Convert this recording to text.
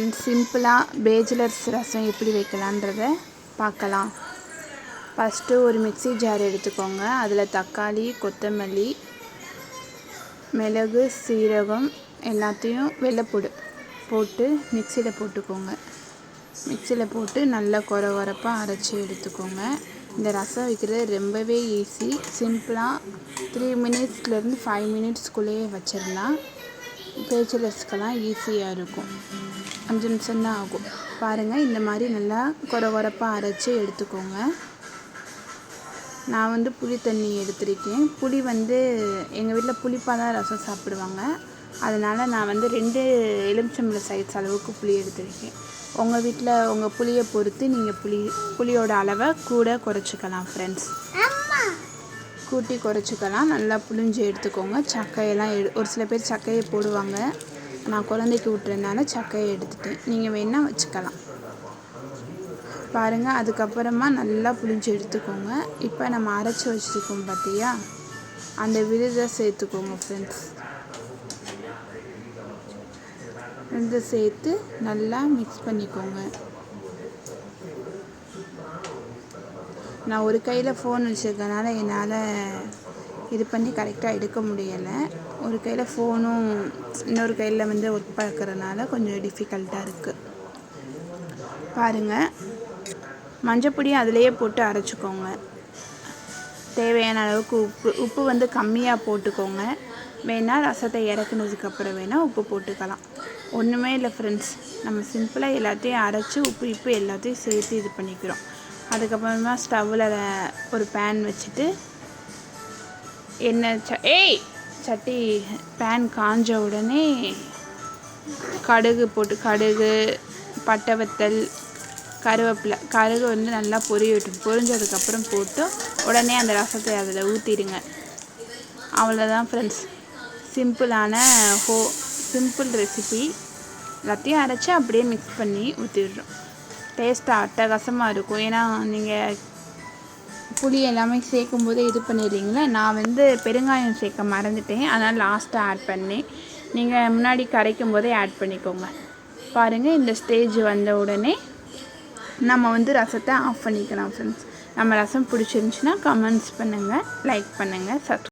சிம்பிளாக பேச்சுலர்ஸ் ரசம் எப்படி வைக்கலான்றத பார்க்கலாம். ஃபஸ்ட்டு ஒரு மிக்ஸி ஜார் எடுத்துக்கோங்க. அதில் தக்காளி, கொத்தமல்லி, மிளகு, சீரகம் எல்லாத்தையும் வெள்ளைப்பூடு போட்டு மிக்சியில் போட்டுக்கோங்க. மிக்சியில் போட்டு நல்லா கொரகொரப்பாக அரைச்சி எடுத்துக்கோங்க. இந்த ரசம் வைக்கிறது ரொம்பவே ஈஸி. சிம்பிளாக 3 மினிட்ஸ்லேருந்து 5 மினிட்ஸ்க்குள்ளேயே வச்சிடலாம். பேச்சுலர்ஸ்க்கெல்லாம் ஈஸியாக இருக்கும். 5 நிமிஷம் தான் ஆகும். பாருங்கள், இந்த மாதிரி நல்லா கொரகொரப்பாக அரைச்சி எடுத்துக்கோங்க. நான் புளி தண்ணி எடுத்திருக்கேன். புளி எங்கள் வீட்டில் புளிப்பாக தான் ரசம் சாப்பிடுவாங்க. அதனால் நான் 2 எலுமிச்சம்பழம் சைஸ் அளவுக்கு புளி எடுத்திருக்கேன். உங்கள் வீட்டில் உங்கள் புளியை பொறுத்து நீங்கள் புளியோட அளவை கூட குறைச்சிக்கலாம் ஃப்ரெண்ட்ஸ். கூட்டி குறைச்சிக்கலாம். நல்லா புளிஞ்சு எடுத்துக்கோங்க. சக்கையெல்லாம் ஒரு சில பேர் சக்கையை போடுவாங்க. நான் குழந்தைக்கு விட்டுறதுனால சக்கையை எடுத்துட்டேன். நீங்கள் வேணால் வச்சுக்கலாம். பாருங்கள், அதுக்கப்புறமா நல்லா புளிஞ்சு எடுத்துக்கோங்க. இப்போ நம்ம அரைச்சி வச்சுருக்கோம் பார்த்தியா, அந்த விழுதை சேர்த்துக்கோங்க ஃப்ரெண்ட்ஸ். விழுதை சேர்த்து நல்லா மிக்ஸ் பண்ணிக்கோங்க. நான் ஒரு கையில் ஃபோன் வச்சுருக்கனால என்னால் இது பண்ணி கரெக்டாக எடுக்க முடியலை. ஒரு கையில் ஃபோனும் இன்னொரு கையில் ஒர்க் பார்க்குறதுனால கொஞ்சம் டிஃபிகல்ட்டாக இருக்குது. பாருங்கள், மஞ்சப்பொடி அதிலேயே போட்டு அரைச்சிக்கோங்க. தேவையான அளவுக்கு உப்பு கம்மியாக போட்டுக்கோங்க. வேணால் ரசத்தை இறக்குனதுக்கப்புறம் வேணால் உப்பு போட்டுக்கலாம். ஒன்றுமே இல்லை ஃப்ரெண்ட்ஸ், நம்ம சிம்பிளாக எல்லாத்தையும் அரைச்சி உப்பு எல்லாத்தையும் சேர்த்து இது பண்ணிக்கிறோம். அதுக்கப்புறமா ஸ்டவ்வில் ஒரு பேன் வச்சுட்டு சட்டி பேன் காஞ்ச உடனே கடுகு போட்டு, கடுகு, பட்டை வத்தல், கருவேப்பிலை, கடுகு நல்லா பொரிஞ்சதுக்கப்புறம் போட்டு உடனே அந்த ரசத்தை அதில் ஊற்றிடுங்க. அவ்வளோதான் ஃப்ரெண்ட்ஸ், சிம்பிள் ரெசிபி. எல்லாத்தையும் அரைச்சி அப்படியே மிக்ஸ் பண்ணி ஊற்றிடுறோம். டேஸ்ட்டாக அட்டகாசமாக இருக்கும். ஏன்னா நீங்கள் புளி எல்லாமே சேர்க்கும் போதே இது பண்ணிடுறீங்களே. நான் பெருங்காயம் சேர்க்க மறந்துட்டேன், அதனால் லாஸ்ட்டாக ஆட் பண்ணேன். நீங்கள் முன்னாடி கரைக்கும் போதே ஆட் பண்ணிக்கோங்க. பாருங்கள், இந்த ஸ்டேஜ் வந்த உடனே நம்ம ரசத்தை ஆஃப் பண்ணிக்கலாம் ஃப்ரெண்ட்ஸ். நம்ம ரசம் பிடிச்சிருந்துச்சின்னா கமெண்ட்ஸ் பண்ணுங்கள், லைக் பண்ணுங்கள், சப்ஸ்கிரைப்